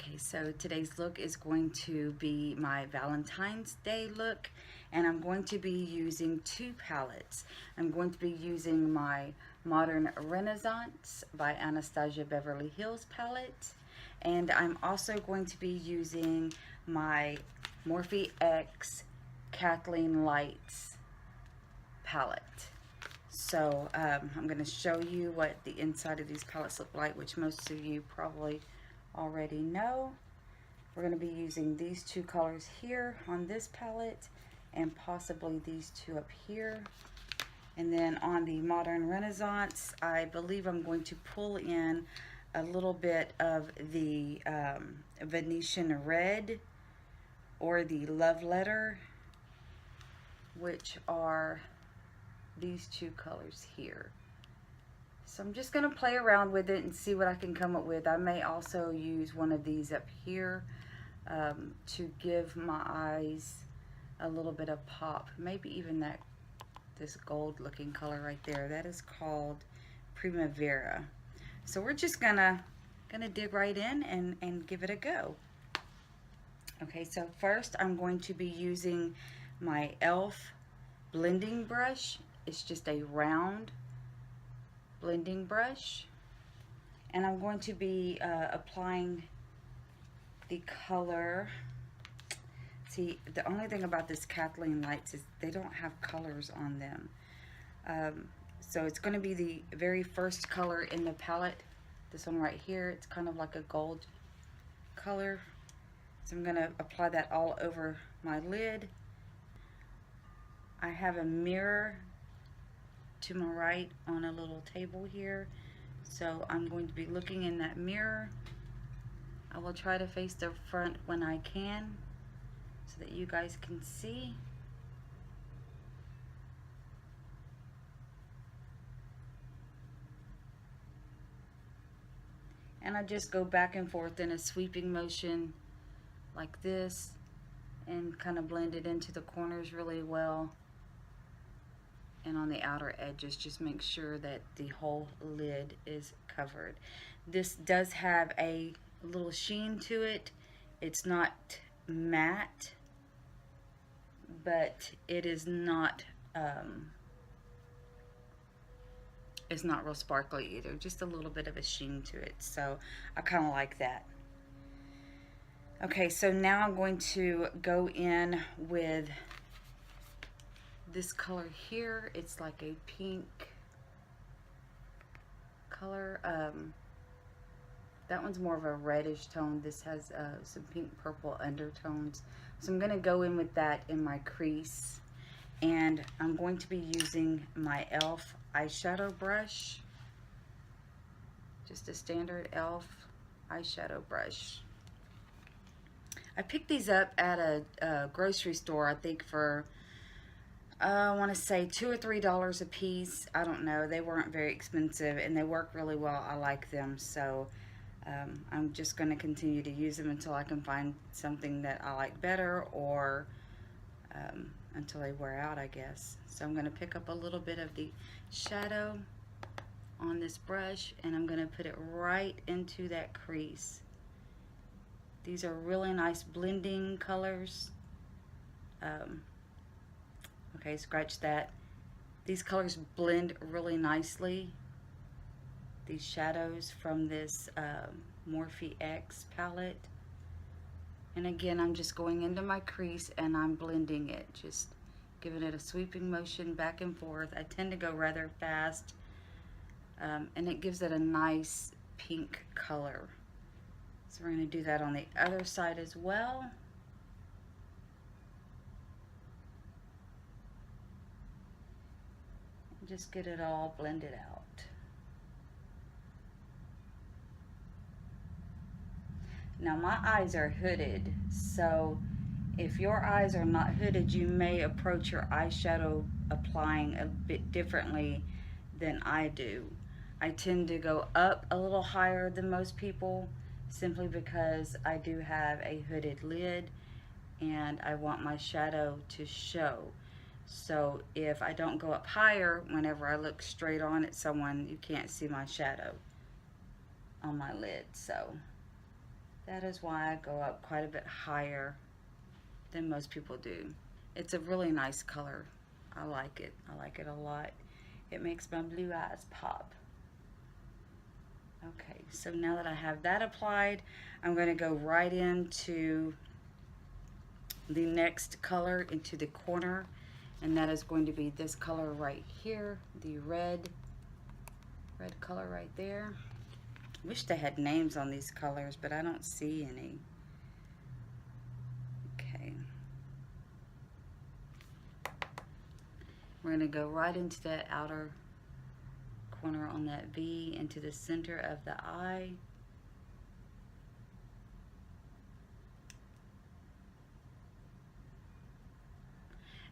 Okay, so today's look is going to be my Valentine's Day look, and I'm going to be using two palettes. I'm going to be using my Modern Renaissance by Anastasia Beverly Hills palette, and I'm also going to be using my Morphe X Kathleenlights palette. So I'm going to show you what the inside of these palettes look like, which most of you probably already know. We're going to be using these two colors here on this palette and possibly these two up here. And then on the Modern Renaissance, I believe I'm going to pull in a little bit of the Venetian Red or the Love Letter, which are these two colors here. So I'm just going to play around with it and see what I can come up with. I may also use one of these up here to give my eyes a little bit of pop. Maybe even this gold looking color right there. That is called Primavera. So we're just gonna dig right in and give it a go. Okay, so first I'm going to be using my e.l.f. blending brush. It's just a round blending brush, and I'm going to be applying the color. See, the only thing about this Kathleenlights is they don't have colors on them. So it's going to be the very first color in the palette. This one right here, it's kind of like a gold color. So I'm going to apply that all over my lid. I have a mirror to my right on a little table here, so I'm going to be looking in that mirror. I will try to face the front when I can so that you guys can see. And I just go back and forth in a sweeping motion like this and kind of blend it into the corners really well. And on the outer edges, just make sure that the whole lid is covered. This does have a little sheen to it. It's not matte, but it is not it's not real sparkly either. Just a little bit of a sheen to it. So I kind of like that. Okay, so now I'm going to go in with this color here. It's like a pink color. That one's more of a reddish tone. This has some pink purple undertones. So I'm going to go in with that in my crease, and I'm going to be using my e.l.f. eyeshadow brush, just a standard e.l.f. eyeshadow brush. I picked these up at a grocery store, I think for I want to say $2 or $3 a piece. I don't know. They weren't very expensive and they work really well. I like them. So I'm just going to continue to use them until I can find something that I like better, or until they wear out, I guess. So I'm going to pick up a little bit of the shadow on this brush and I'm going to put it right into that crease. These are really nice blending colors. Okay, scratch that. These colors blend really nicely. These shadows from this Morphe X palette. And again, I'm just going into my crease and I'm blending it, just giving it a sweeping motion back and forth. I tend to go rather fast, and it gives it a nice pink color. So we're going to do that on the other side as well. Just get it all blended out. Now my eyes are hooded, so if your eyes are not hooded, you may approach your eyeshadow applying a bit differently than I do. I tend to go up a little higher than most people simply because I do have a hooded lid and I want my shadow to show. So if I don't go up higher, whenever I look straight on at someone, you can't see my shadow on my lid. So That is why I go up quite a bit higher than most people do. It's a really nice color. I like it. I like it a lot. It makes my blue eyes pop. Okay, so now that I have that applied, I'm going to go right into the next color, into the corner, and that is going to be this color right here, the red color right there. Wish they had names on these colors, but I don't see any. Okay. We're going to go right into that outer corner on that V, into the center of the eye.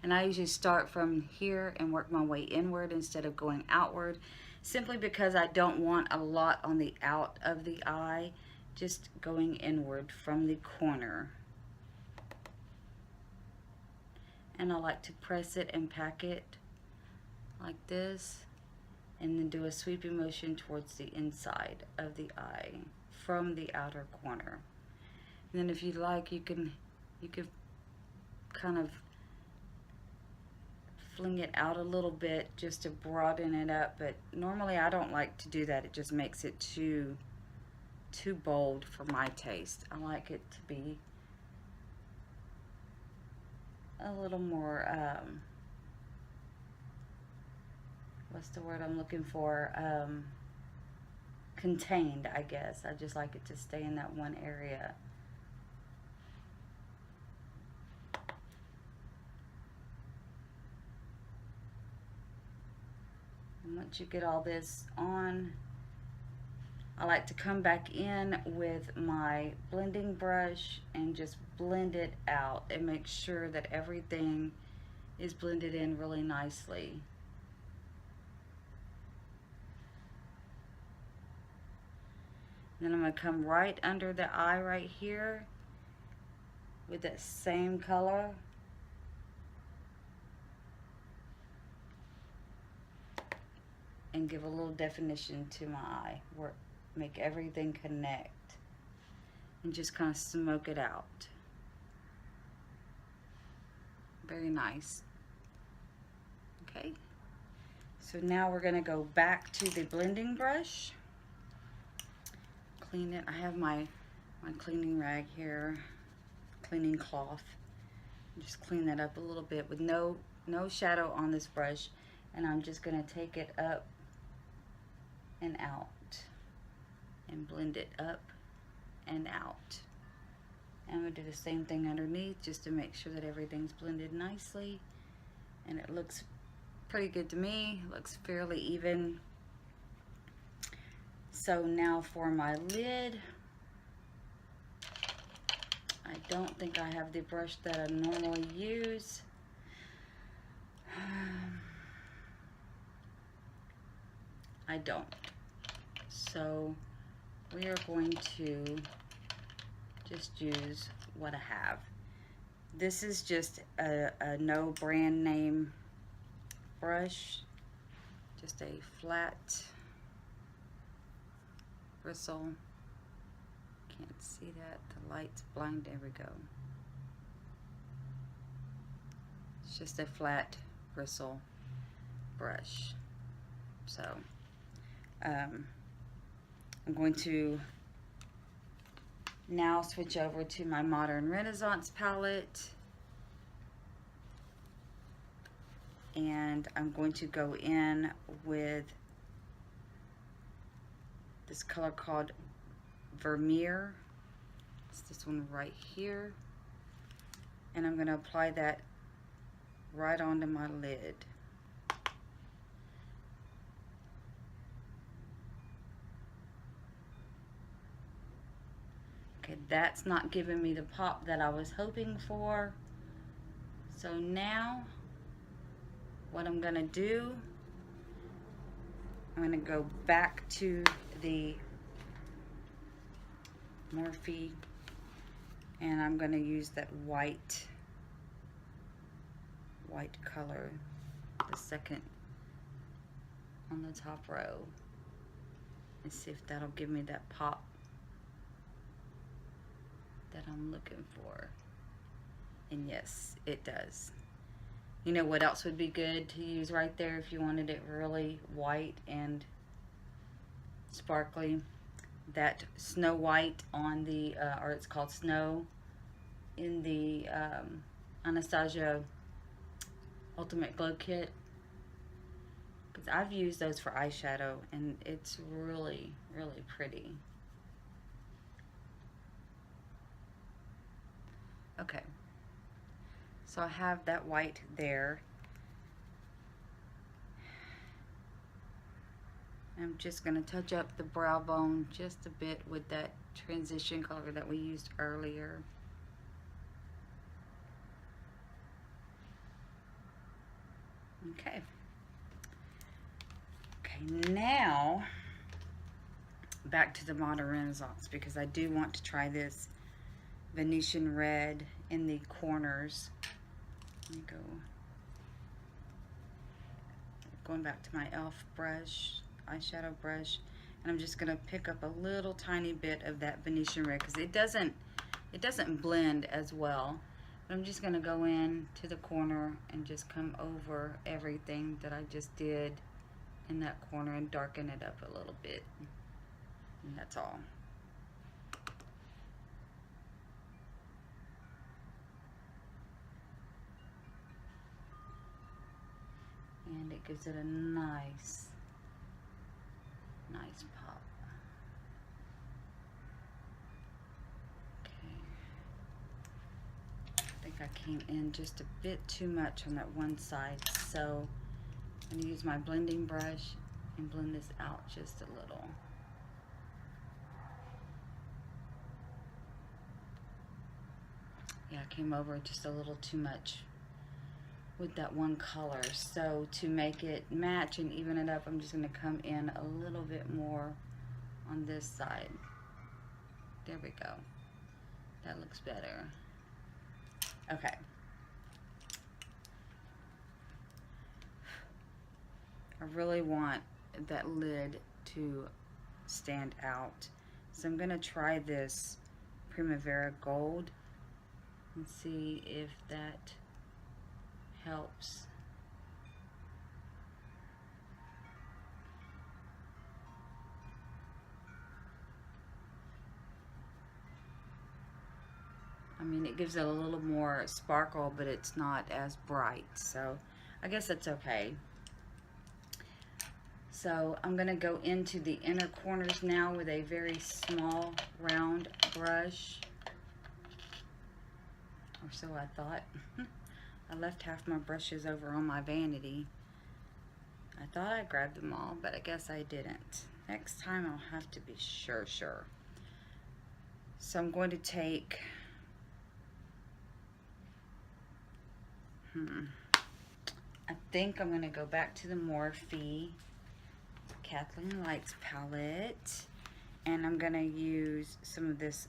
And I usually start from here and work my way inward instead of going outward, simply because I don't want a lot on the out of the eye, just going inward from the corner. And I like to press it and pack it like this, and then do a sweeping motion towards the inside of the eye from the outer corner. And then if you like, you could kind of fling it out a little bit just to broaden it up, but normally I don't like to do that. It just makes it too bold for my taste. I like it to be a little more what's the word I'm looking for, contained, I guess. I just like it to stay in that one area. And once you get all this on, I like to come back in with my blending brush and just blend it out and make sure that everything is blended in really nicely. Then I'm going to come right under the eye right here with that same color. And give a little definition to my eye. Make everything connect. And just kind of smoke it out. Very nice. Okay. So now we're going to go back to the blending brush. Clean it. I have my cleaning rag here, cleaning cloth. Just clean that up a little bit with no shadow on this brush, and I'm just going to take it up and out and blend it up and out. And I'm going to do the same thing underneath just to make sure that everything's blended nicely, and it looks pretty good to me. It looks fairly even. So now for my lid, I don't think I have the brush that I normally use. I don't. So we are going to just use what I have. This is just a no brand name brush, just a flat bristle. Can't see that, the light's blind. There we go. It's just a flat bristle brush. So I'm going to now switch over to my Modern Renaissance palette, and I'm going to go in with this color called Vermeer. It's this one right here, and I'm going to apply that right onto my lid. Okay, that's not giving me the pop that I was hoping for. So now what I'm going to do, I'm going to go back to the Morphe, and I'm going to use that white color, the second on the top row, and see if that'll give me that pop. that I'm looking for. And yes, it does. You know what else would be good to use right there if you wanted it really white and sparkly? That Snow White on the, or it's called Snow, in the Anastasia Ultimate Glow Kit. Because I've used those for eyeshadow and it's really, really pretty. Okay. So I have that white there. I'm just going to touch up the brow bone just a bit with that transition color that we used earlier. Okay. Okay, now back to the Modern Renaissance, because I do want to try this Venetian red in the corners. Let me going back to my e.l.f. brush, eyeshadow brush, and I'm just gonna pick up a little tiny bit of that Venetian red because it doesn't blend as well. But I'm just gonna go in to the corner and just come over everything that I just did in that corner and darken it up a little bit, and that's all. And it gives it a nice pop. Okay. I think I came in just a bit too much on that one side, so I'm going to use my blending brush and blend this out just a little. Yeah, I came over just a little too much with that one color. So to make it match and even it up, I'm just going to come in a little bit more on this side. There we go. That looks better. Okay. I really want that lid to stand out. So I'm going to try this Primavera Gold and see if that helps. I mean, it gives it a little more sparkle, but it's not as bright, so I guess that's okay. So I'm going to go into the inner corners now with a very small round brush, or so I thought. I left half my brushes over on my vanity. I thought I grabbed them all, but I guess I didn't. Next time I'll have to be sure. So I'm going to take, I think I'm going to go back to the Morphe Kathleenlights palette, and I'm going to use some of this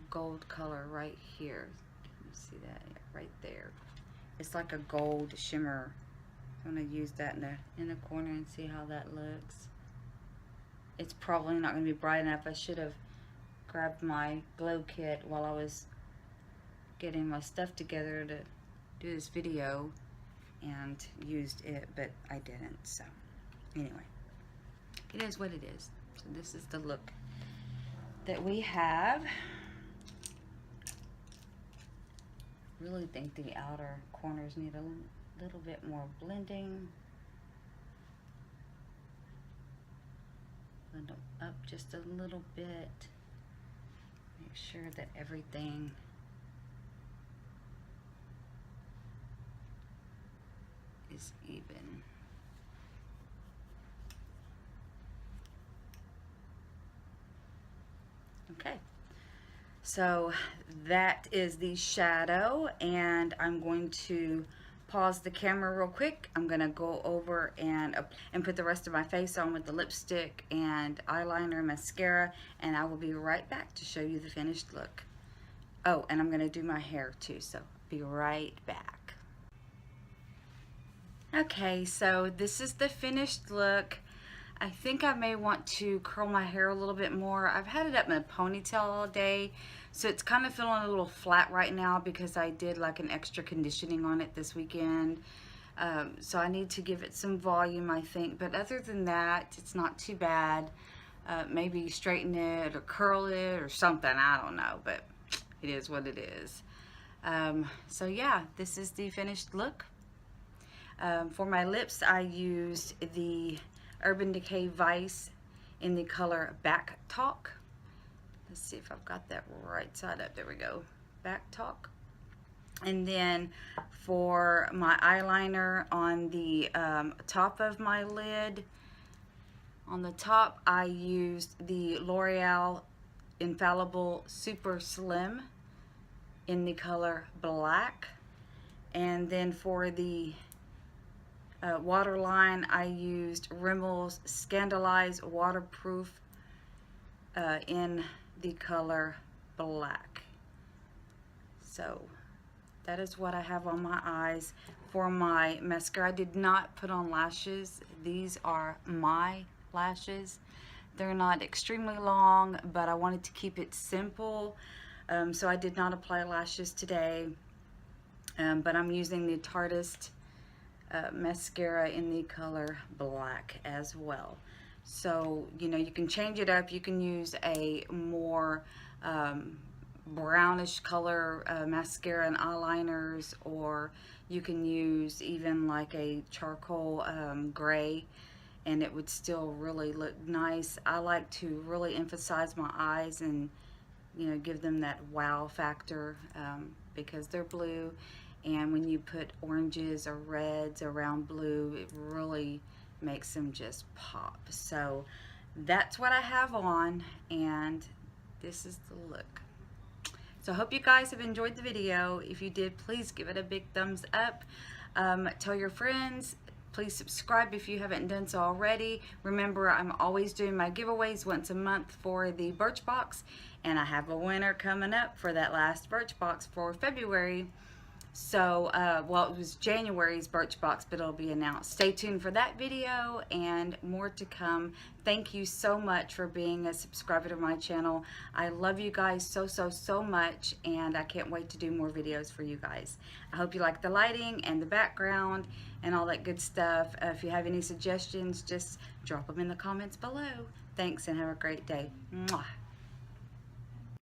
gold color right here. See that right there? It's like a gold shimmer. I'm gonna use that in the corner and see how that looks. It's probably not gonna be bright enough. I should have grabbed my glow kit while I was getting my stuff together to do this video and used it, but I didn't. So anyway, it is what it is. So this is the look that we have. Really think the outer corners need a little bit more blending. Blend them up just a little bit. Make sure that everything is even. Okay. So that is the shadow, and I'm going to pause the camera real quick. I'm going to go over and put the rest of my face on with the lipstick and eyeliner and mascara, and I will be right back to show you the finished look. Oh, and I'm going to do my hair too, so be right back. Okay, so this is the finished look. I think I may want to curl my hair a little bit more. I've had it up in a ponytail all day, so it's kind of feeling a little flat right now because I did like an extra conditioning on it this weekend. So I need to give it some volume, I think. But other than that, it's not too bad. Maybe straighten it or curl it or something. I don't know, but it is what it is. So yeah, this is the finished look. For my lips, I used the Urban Decay Vice in the color Back Talk. Let's see if I've got that right side up. There we go. Back Talk. And then for my eyeliner on the top of my lid, on the top I used the L'Oreal Infallible Super Slim in the color Black. And then for the waterline, I used Rimmel's Scandalize Waterproof in the color Black. So that is what I have on my eyes. For my mascara, I did not put on lashes. These are my lashes. They're not extremely long, but I wanted to keep it simple. So I did not apply lashes today. But I'm using the Tarteist mascara in the color Black as well. So, you know, you can change it up. You can use a more brownish color mascara and eyeliners, or you can use even like a charcoal gray, and it would still really look nice. I like to really emphasize my eyes and, you know, give them that wow factor because they're blue, and when you put oranges or reds around blue, it really makes them just pop. So that's what I have on, and this is the look. So I hope you guys have enjoyed the video. If you did, please give it a big thumbs up. Tell your friends. Please subscribe if you haven't done so already. Remember, I'm always doing my giveaways once a month for the Birchbox, and I have a winner coming up for that last Birchbox for February. So, well, it was January's Birchbox, but it'll be announced. Stay tuned for that video and more to come. Thank you so much for being a subscriber to my channel. I love you guys so much, and I can't wait to do more videos for you guys. I hope you like the lighting and the background and all that good stuff. If you have any suggestions, just drop them in the comments below. Thanks, and have a great day. Mwah.